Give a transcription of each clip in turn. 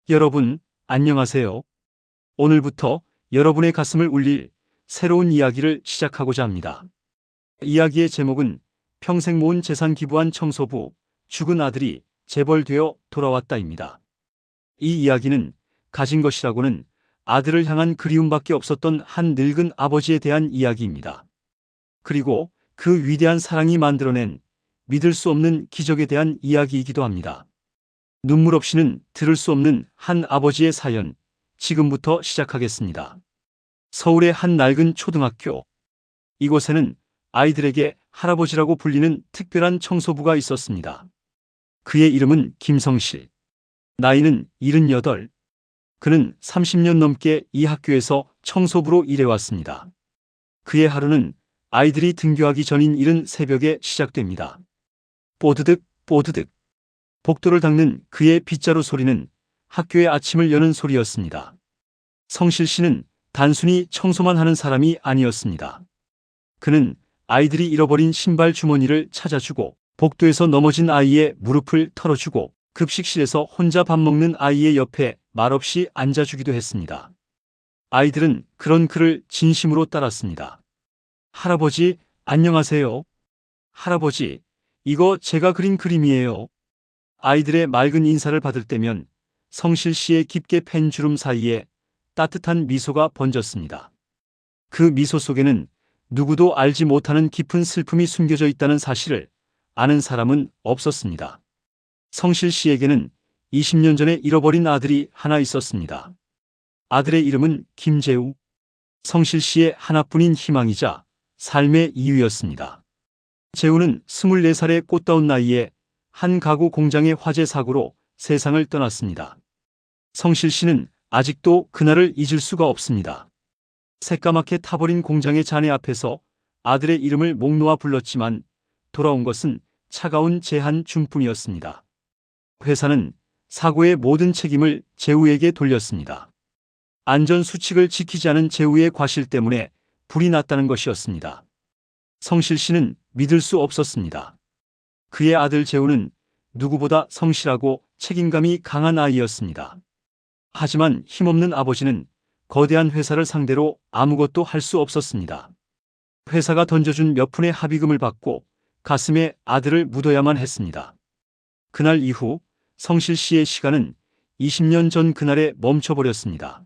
여러분, 안녕하세요. 오늘부터 여러분의 가슴을 울릴 새로운 이야기를 시작하고자 합니다. 이야기의 제목은 평생 모은 재산 기부한 청소부, 죽은 아들이 재벌되어 돌아왔다입니다. 이 이야기는 가진 것이라고는 아들을 향한 그리움밖에 없었던 한 늙은 아버지에 대한 이야기입니다. 그리고 그 위대한 사랑이 만들어낸 믿을 수 없는 기적에 대한 이야기이기도 합니다. 눈물 없이는 들을 수 없는 한 아버지의 사연, 지금부터 시작하겠습니다. 서울의 한 낡은 초등학교. 이곳에는 아이들에게 할아버지라고 불리는 특별한 청소부가 있었습니다. 그의 이름은 김성실. 나이는 78. 그는 30년 넘게 이 학교에서 청소부로 일해왔습니다. 그의 하루는 아이들이 등교하기 전인 이른 새벽에 시작됩니다. 뽀드득, 뽀드득. 복도를 닦는 그의 빗자루 소리는 학교의 아침을 여는 소리였습니다. 성실 씨는 단순히 청소만 하는 사람이 아니었습니다. 그는 아이들이 잃어버린 신발 주머니를 찾아주고, 복도에서 넘어진 아이의 무릎을 털어주고, 급식실에서 혼자 밥 먹는 아이의 옆에 말없이 앉아주기도 했습니다. 아이들은 그런 그를 진심으로 따랐습니다. 할아버지, 안녕하세요. 할아버지, 이거 제가 그린 그림이에요. 아이들의 맑은 인사를 받을 때면 성실 씨의 깊게 팬 주름 사이에 따뜻한 미소가 번졌습니다. 그 미소 속에는 누구도 알지 못하는 깊은 슬픔이 숨겨져 있다는 사실을 아는 사람은 없었습니다. 성실 씨에게는 20년 전에 잃어버린 아들이 하나 있었습니다. 아들의 이름은 김재우. 성실 씨의 하나뿐인 희망이자 삶의 이유였습니다. 재우는 24살의 꽃다운 나이에 한 가구 공장의 화재 사고로 세상을 떠났습니다. 성실 씨는 아직도 그날을 잊을 수가 없습니다. 새까맣게 타버린 공장의 잔해 앞에서 아들의 이름을 목 놓아 불렀지만 돌아온 것은 차가운 재 한 줌뿐이었습니다. 회사는 사고의 모든 책임을 재우에게 돌렸습니다. 안전수칙을 지키지 않은 재우의 과실 때문에 불이 났다는 것이었습니다. 성실 씨는 믿을 수 없었습니다. 그의 아들 재우는 누구보다 성실하고 책임감이 강한 아이였습니다. 하지만 힘없는 아버지는 거대한 회사를 상대로 아무것도 할 수 없었습니다. 회사가 던져준 몇 푼의 합의금을 받고 가슴에 아들을 묻어야만 했습니다. 그날 이후 성실 씨의 시간은 20년 전 그날에 멈춰버렸습니다.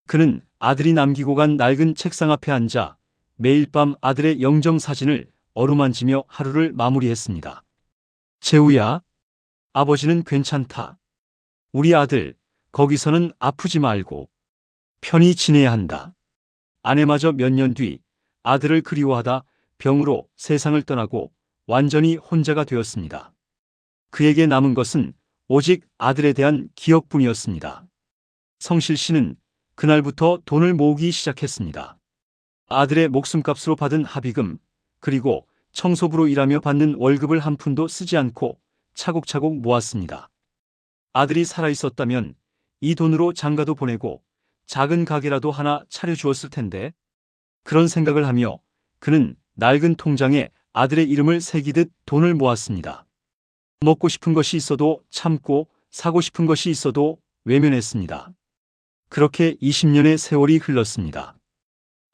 그는 아들이 남기고 간 낡은 책상 앞에 앉아 매일 밤 아들의 영정 사진을 어루만지며 하루를 마무리했습니다. 재우야, 아버지는 괜찮다. 우리 아들, 거기서는 아프지 말고 편히 지내야 한다. 아내마저 몇 년 뒤 아들을 그리워하다 병으로 세상을 떠나고 완전히 혼자가 되었습니다. 그에게 남은 것은 오직 아들에 대한 기억뿐이었습니다. 성실 씨는 그날부터 돈을 모으기 시작했습니다. 아들의 목숨값으로 받은 합의금, 그리고 청소부로 일하며 받는 월급을 한 푼도 쓰지 않고 차곡차곡 모았습니다. 아들이 살아있었다면 이 돈으로 장가도 보내고 작은 가게라도 하나 차려주었을 텐데, 그런 생각을 하며 그는 낡은 통장에 아들의 이름을 새기듯 돈을 모았습니다. 먹고 싶은 것이 있어도 참고 사고 싶은 것이 있어도 외면했습니다. 그렇게 20년의 세월이 흘렀습니다.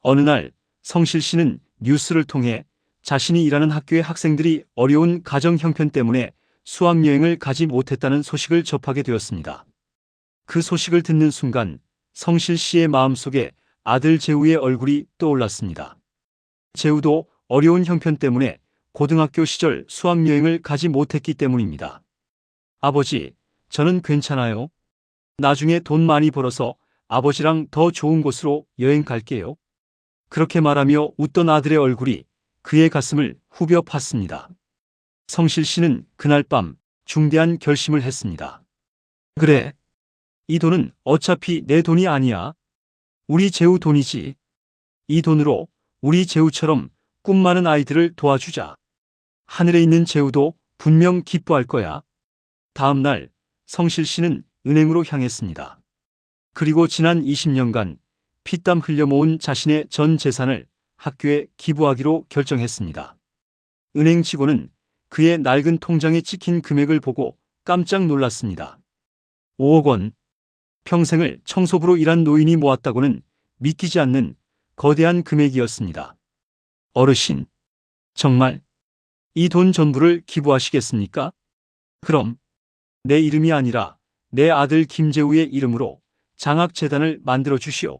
어느 날 성실 씨는 뉴스를 통해 자신이 일하는 학교의 학생들이 어려운 가정 형편 때문에 수학여행을 가지 못했다는 소식을 접하게 되었습니다. 그 소식을 듣는 순간 성실 씨의 마음속에 아들 재우의 얼굴이 떠올랐습니다. 재우도 어려운 형편 때문에 고등학교 시절 수학여행을 가지 못했기 때문입니다. 아버지, 저는 괜찮아요. 나중에 돈 많이 벌어서 아버지랑 더 좋은 곳으로 여행 갈게요. 그렇게 말하며 웃던 아들의 얼굴이 그의 가슴을 후벼 팠습니다. 성실 씨는 그날 밤 중대한 결심을 했습니다. 그래, 이 돈은 어차피 내 돈이 아니야. 우리 재우 돈이지. 이 돈으로 우리 재우처럼 꿈 많은 아이들을 도와주자. 하늘에 있는 재우도 분명 기뻐할 거야. 다음 날 성실 씨는 은행으로 향했습니다. 그리고 지난 20년간 피땀 흘려 모은 자신의 전 재산을 학교에 기부하기로 결정했습니다. 은행 직원은 그의 낡은 통장에 찍힌 금액을 보고 깜짝 놀랐습니다. 5억 원. 평생을 청소부로 일한 노인이 모았다고는 믿기지 않는 거대한 금액이었습니다. 어르신, 정말 이 돈 전부를 기부하시겠습니까? 그럼 내 이름이 아니라 내 아들 김재우의 이름으로 장학재단을 만들어 주시오.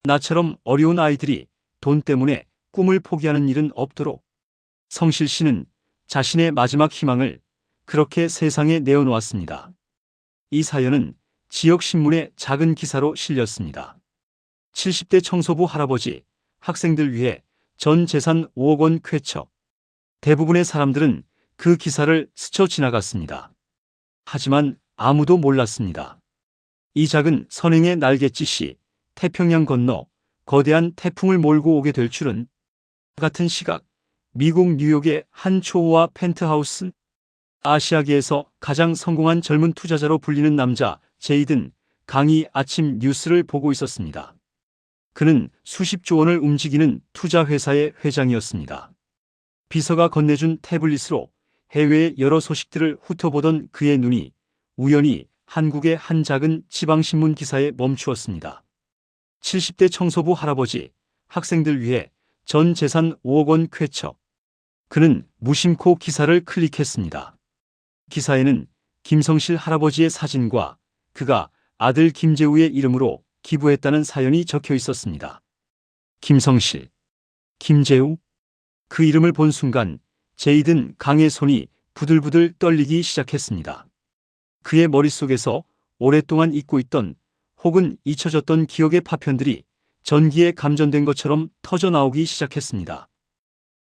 나처럼 어려운 아이들이 돈 때문에 꿈을 포기하는 일은 없도록. 성실 씨는 자신의 마지막 희망을 그렇게 세상에 내어놓았습니다. 이 사연은 지역 신문의 작은 기사로 실렸습니다. 70대 청소부 할아버지, 학생들 위해 전 재산 5억 원 쾌척. 대부분의 사람들은 그 기사를 스쳐 지나갔습니다. 하지만 아무도 몰랐습니다. 이 작은 선행의 날갯짓이 태평양 건너 거대한 태풍을 몰고 오게 될 줄은. 같은 시각 미국 뉴욕의 한 초호화 펜트하우스. 아시아계에서 가장 성공한 젊은 투자자로 불리는 남자 제이든 강이 아침 뉴스를 보고 있었습니다. 그는 수십조 원을 움직이는 투자회사의 회장이었습니다. 비서가 건네준 태블릿으로 해외의 여러 소식들을 훑어보던 그의 눈이 우연히 한국의 한 작은 지방신문 기사에 멈추었습니다. 70대 청소부 할아버지, 학생들 위해 전 재산 5억 원 쾌척. 그는 무심코 기사를 클릭했습니다. 기사에는 김성실 할아버지의 사진과 그가 아들 김재우의 이름으로 기부했다는 사연이 적혀 있었습니다. 김성실, 김재우? 그 이름을 본 순간 제이든 강의 손이 부들부들 떨리기 시작했습니다. 그의 머릿속에서 오랫동안 잊고 있던 혹은 잊혀졌던 기억의 파편들이 전기에 감전된 것처럼 터져나오기 시작했습니다.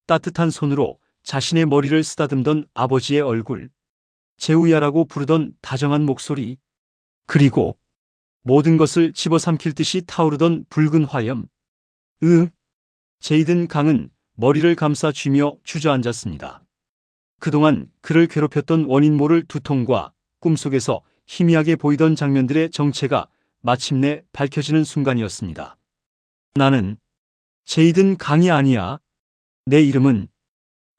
따뜻한 손으로 자신의 머리를 쓰다듬던 아버지의 얼굴, 재우야라고 부르던 다정한 목소리, 그리고 모든 것을 집어삼킬 듯이 타오르던 붉은 화염. 제이든 강은 머리를 감싸 쥐며 주저앉았습니다. 그동안 그를 괴롭혔던 원인 모를 두통과 꿈속에서 희미하게 보이던 장면들의 정체가 마침내 밝혀지는 순간이었습니다. 나는 제이든 강이 아니야. 내 이름은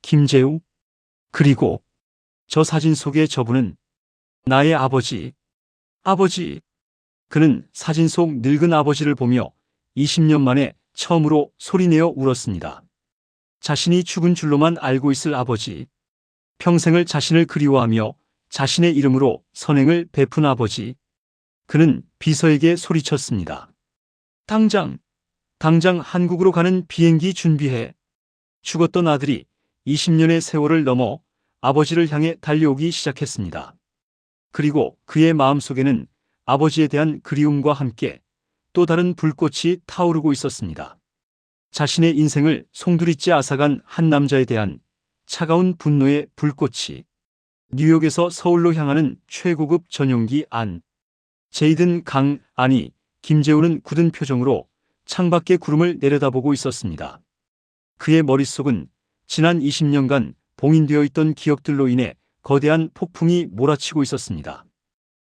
김재우. 그리고 저 사진 속의 저분은 나의 아버지. 아버지. 그는 사진 속 늙은 아버지를 보며 20년 만에 처음으로 소리내어 울었습니다. 자신이 죽은 줄로만 알고 있을 아버지. 평생을 자신을 그리워하며 자신의 이름으로 선행을 베푼 아버지. 그는 비서에게 소리쳤습니다. 당장 한국으로 가는 비행기 준비해. 죽었던 아들이 20년의 세월을 넘어 아버지를 향해 달려오기 시작했습니다. 그리고 그의 마음속에는 아버지에 대한 그리움과 함께 또 다른 불꽃이 타오르고 있었습니다. 자신의 인생을 송두리째 앗아간 한 남자에 대한 차가운 분노의 불꽃이. 뉴욕에서 서울로 향하는 최고급 전용기 안. 제이든 강, 아니 김재우는 굳은 표정으로 창밖의 구름을 내려다보고 있었습니다. 그의 머릿속은 지난 20년간 봉인되어 있던 기억들로 인해 거대한 폭풍이 몰아치고 있었습니다.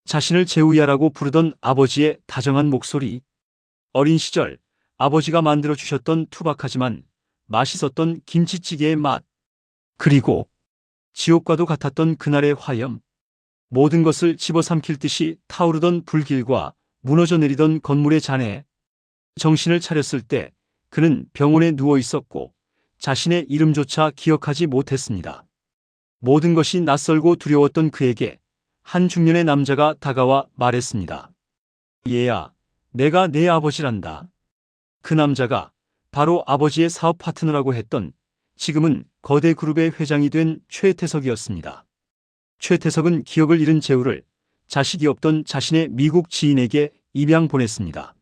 자신을 재우야라고 부르던 아버지의 다정한 목소리. 어린 시절 아버지가 만들어 주셨던 투박하지만 맛있었던 김치찌개의 맛. 그리고 지옥과도 같았던 그날의 화염. 모든 것을 집어삼킬 듯이 타오르던 불길과 무너져 내리던 건물의 잔해. 정신을 차렸을 때 그는 병원에 누워 있었고 자신의 이름조차 기억하지 못했습니다. 모든 것이 낯설고 두려웠던 그에게 한 중년의 남자가 다가와 말했습니다. 얘야, 내가 내 아버지란다. 그 남자가 바로 아버지의 사업 파트너라고 했던 지금은 거대 그룹의 회장이 된 최태석이었습니다. 최태석은 기억을 잃은 재우를 자식이 없던 자신의 미국 지인에게 입양 보냈습니다.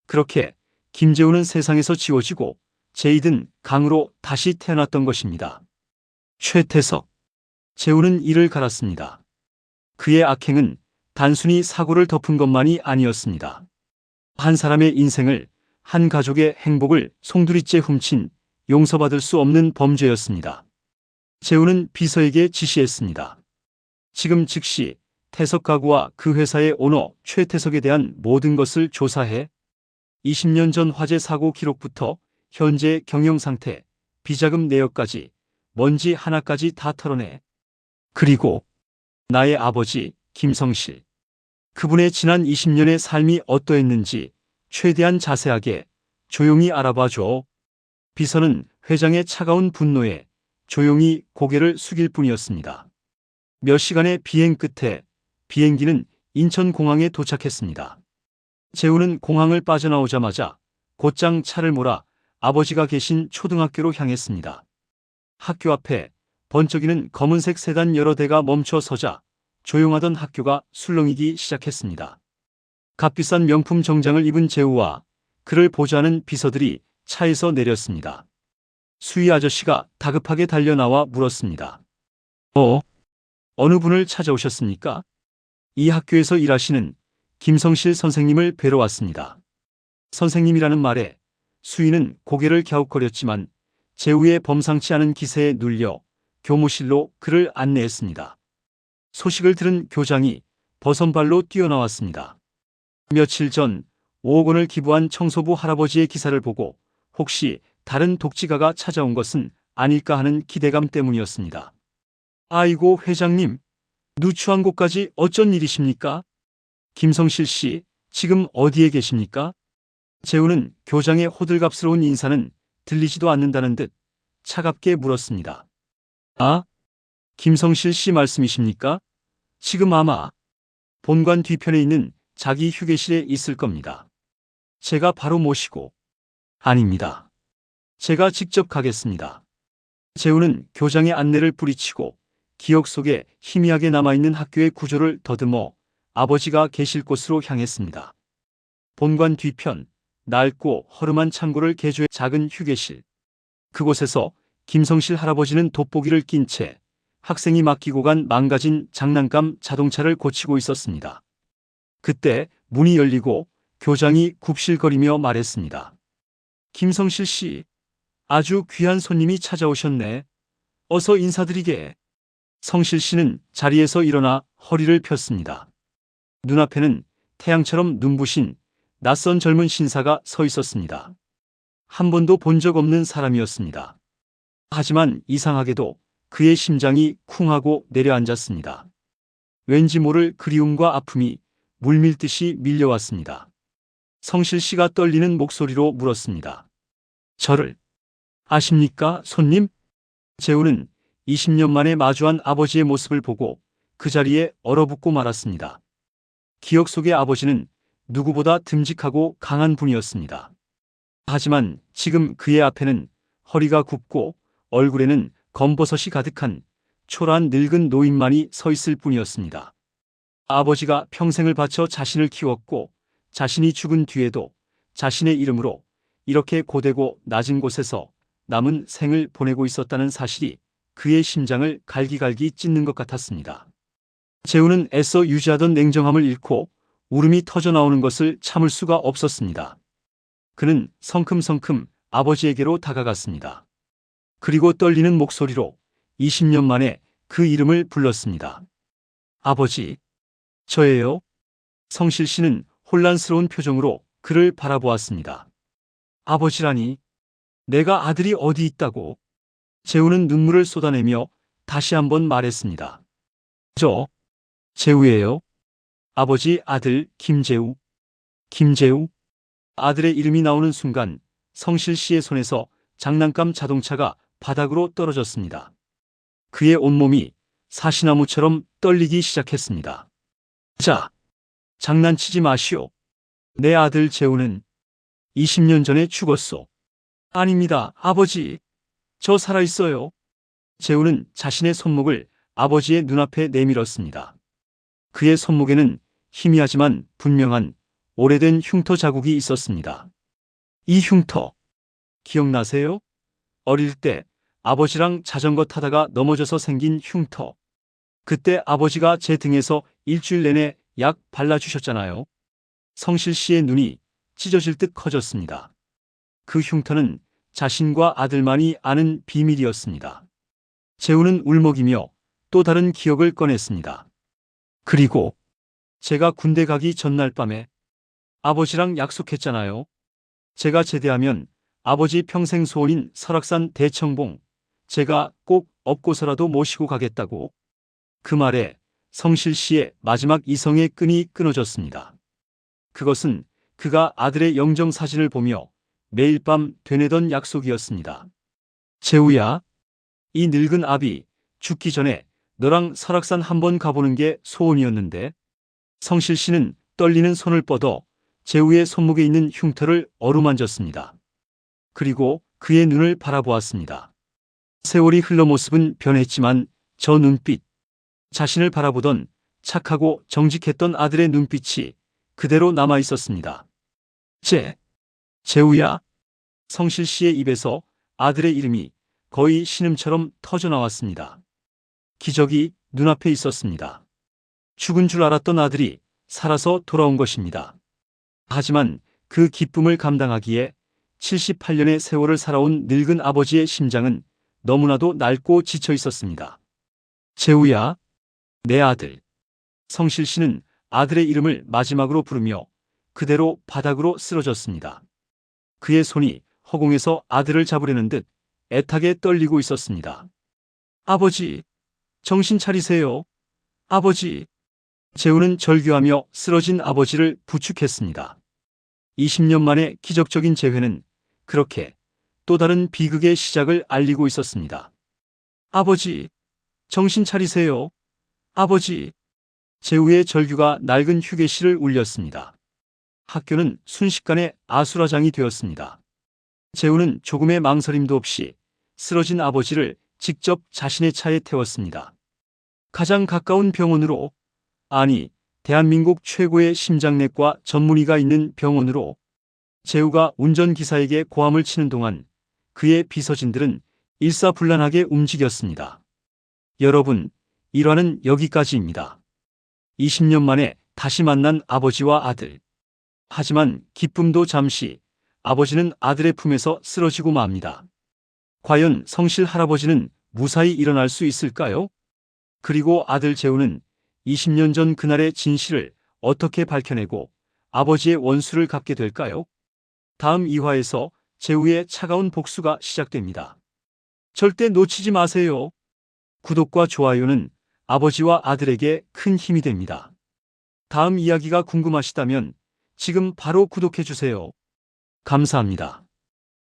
그렇게 김재우는 세상에서 지워지고 제이든 강으로 다시 태어났던 것입니다. 최태석. 재우는 이를 갈았습니다. 그의 악행은 단순히 사고를 덮은 것만이 아니었습니다. 한 사람의 인생을, 한 가족의 행복을 송두리째 훔친 용서받을 수 없는 범죄였습니다. 재우는 비서에게 지시했습니다. 지금 즉시 태석 가구와 그 회사의 오너 최태석에 대한 모든 것을 조사해. 20년 전 화재 사고 기록부터 현재 경영 상태, 비자금 내역까지 먼지 하나까지 다 털어내. 그리고 나의 아버지 김성실, 그분의 지난 20년의 삶이 어떠했는지 최대한 자세하게 조용히 알아봐 줘. 비서는 회장의 차가운 분노에 조용히 고개를 숙일 뿐이었습니다. 몇 시간의 비행 끝에 비행기는 인천공항에 도착했습니다. 재우는 공항을 빠져나오자마자 곧장 차를 몰아 아버지가 계신 초등학교로 향했습니다. 학교 앞에 번쩍이는 검은색 세단 여러 대가 멈춰 서자 조용하던 학교가 술렁이기 시작했습니다. 값비싼 명품 정장을 입은 재우와 그를 보좌하는 비서들이 차에서 내렸습니다. 수희 아저씨가 다급하게 달려나와 물었습니다. 어느 분을 찾아오셨습니까? 이 학교에서 일하시는 김성실 선생님을 뵈러 왔습니다. 선생님이라는 말에 수희는 고개를 갸웃거렸지만 재우의 범상치 않은 기세에 눌려 교무실로 그를 안내했습니다. 소식을 들은 교장이 버선발로 뛰어나왔습니다. 며칠 전 5억 원을 기부한 청소부 할아버지의 기사를 보고 혹시 다른 독지가가 찾아온 것은 아닐까 하는 기대감 때문이었습니다. 아이고 회장님, 누추한 곳까지 어쩐 일이십니까? 김성실 씨, 지금 어디에 계십니까? 재우는 교장의 호들갑스러운 인사는 들리지도 않는다는 듯 차갑게 물었습니다. 아, 김성실 씨 말씀이십니까? 지금 아마 본관 뒤편에 있는 자기 휴게실에 있을 겁니다. 제가 바로 모시고. 아닙니다. 제가 직접 가겠습니다. 재우는 교장의 안내를 뿌리치고 기억 속에 희미하게 남아있는 학교의 구조를 더듬어 아버지가 계실 곳으로 향했습니다. 본관 뒤편, 낡고 허름한 창고를 개조해 작은 휴게실. 그곳에서 김성실 할아버지는 돋보기를 낀 채 학생이 맡기고 간 망가진 장난감 자동차를 고치고 있었습니다. 그때 문이 열리고 교장이 굽실거리며 말했습니다. 김성실 씨, 아주 귀한 손님이 찾아오셨네. 어서 인사드리게. 성실 씨는 자리에서 일어나 허리를 폈습니다. 눈앞에는 태양처럼 눈부신 낯선 젊은 신사가 서 있었습니다. 한 번도 본 적 없는 사람이었습니다. 하지만 이상하게도 그의 심장이 쿵하고 내려앉았습니다. 왠지 모를 그리움과 아픔이 물밀듯이 밀려왔습니다. 성실 씨가 떨리는 목소리로 물었습니다. 저를 아십니까, 손님? 재우는 20년 만에 마주한 아버지의 모습을 보고 그 자리에 얼어붙고 말았습니다. 기억 속의 아버지는 누구보다 듬직하고 강한 분이었습니다. 하지만 지금 그의 앞에는 허리가 굽고 얼굴에는 검버섯이 가득한 초라한 늙은 노인만이 서 있을 뿐이었습니다. 아버지가 평생을 바쳐 자신을 키웠고 자신이 죽은 뒤에도 자신의 이름으로 이렇게 고되고 낮은 곳에서 남은 생을 보내고 있었다는 사실이 그의 심장을 갈기갈기 찢는 것 같았습니다. 재우는 애써 유지하던 냉정함을 잃고 울음이 터져 나오는 것을 참을 수가 없었습니다. 그는 성큼성큼 아버지에게로 다가갔습니다. 그리고 떨리는 목소리로 20년 만에 그 이름을 불렀습니다. 아버지, 저예요. 성실 씨는 혼란스러운 표정으로 그를 바라보았습니다. 아버지라니, 내가 아들이 어디 있다고? 재우는 눈물을 쏟아내며 다시 한번 말했습니다. 저, 재우예요. 아버지 아들 김재우. 김재우? 아들의 이름이 나오는 순간 성실 씨의 손에서 장난감 자동차가 바닥으로 떨어졌습니다. 그의 온몸이 사시나무처럼 떨리기 시작했습니다. 자, 장난치지 마시오. 내 아들 재우는 20년 전에 죽었소. 아닙니다, 아버지. 저 살아있어요. 재우는 자신의 손목을 아버지의 눈앞에 내밀었습니다. 그의 손목에는 희미하지만 분명한 오래된 흉터 자국이 있었습니다. 이 흉터, 기억나세요? 어릴 때 아버지랑 자전거 타다가 넘어져서 생긴 흉터. 그때 아버지가 제 등에서 일주일 내내 약 발라주셨잖아요. 성실 씨의 눈이 찢어질 듯 커졌습니다. 그 흉터는 자신과 아들만이 아는 비밀이었습니다. 재우는 울먹이며 또 다른 기억을 꺼냈습니다. 그리고 제가 군대 가기 전날 밤에 아버지랑 약속했잖아요. 제가 제대하면 아버지 평생 소원인 설악산 대청봉 제가 꼭 업고서라도 모시고 가겠다고. 그 말에 성실 씨의 마지막 이성의 끈이 끊어졌습니다. 그것은 그가 아들의 영정 사진을 보며 매일 밤 되뇌던 약속이었습니다. 재우야, 이 늙은 아비 죽기 전에 너랑 설악산 한번 가보는 게 소원이었는데. 성실 씨는 떨리는 손을 뻗어 재우의 손목에 있는 흉터를 어루만졌습니다. 그리고 그의 눈을 바라보았습니다. 세월이 흘러 모습은 변했지만 저 눈빛, 자신을 바라보던 착하고 정직했던 아들의 눈빛이 그대로 남아 있었습니다. 재우야. 성실 씨의 입에서 아들의 이름이 거의 신음처럼 터져 나왔습니다. 기적이 눈앞에 있었습니다. 죽은 줄 알았던 아들이 살아서 돌아온 것입니다. 하지만 그 기쁨을 감당하기에 78년의 세월을 살아온 늙은 아버지의 심장은 너무나도 낡고 지쳐 있었습니다. 재우야, 내 아들. 성실 씨는 아들의 이름을 마지막으로 부르며 그대로 바닥으로 쓰러졌습니다. 그의 손이 허공에서 아들을 잡으려는 듯 애타게 떨리고 있었습니다. 아버지, 정신 차리세요. 아버지. 재우는 절규하며 쓰러진 아버지를 부축했습니다. 20년 만의 기적적인 재회는 그렇게 또 다른 비극의 시작을 알리고 있었습니다. 아버지, 정신 차리세요. 아버지. 재우의 절규가 낡은 휴게실을 울렸습니다. 학교는 순식간에 아수라장이 되었습니다. 재우는 조금의 망설임도 없이 쓰러진 아버지를 직접 자신의 차에 태웠습니다. 가장 가까운 병원으로, 아니, 대한민국 최고의 심장내과 전문의가 있는 병원으로. 재우가 운전기사에게 고함을 치는 동안 그의 비서진들은 일사불란하게 움직였습니다. 여러분, 일화는 여기까지입니다. 20년 만에 다시 만난 아버지와 아들. 하지만 기쁨도 잠시, 아버지는 아들의 품에서 쓰러지고 맙니다. 과연 성실 할아버지는 무사히 일어날 수 있을까요? 그리고 아들 재우는 20년 전 그날의 진실을 어떻게 밝혀내고 아버지의 원수를 갚게 될까요? 다음 2화에서 재우의 차가운 복수가 시작됩니다. 절대 놓치지 마세요. 구독과 좋아요는 아버지와 아들에게 큰 힘이 됩니다. 다음 이야기가 궁금하시다면 지금 바로 구독해주세요. 감사합니다.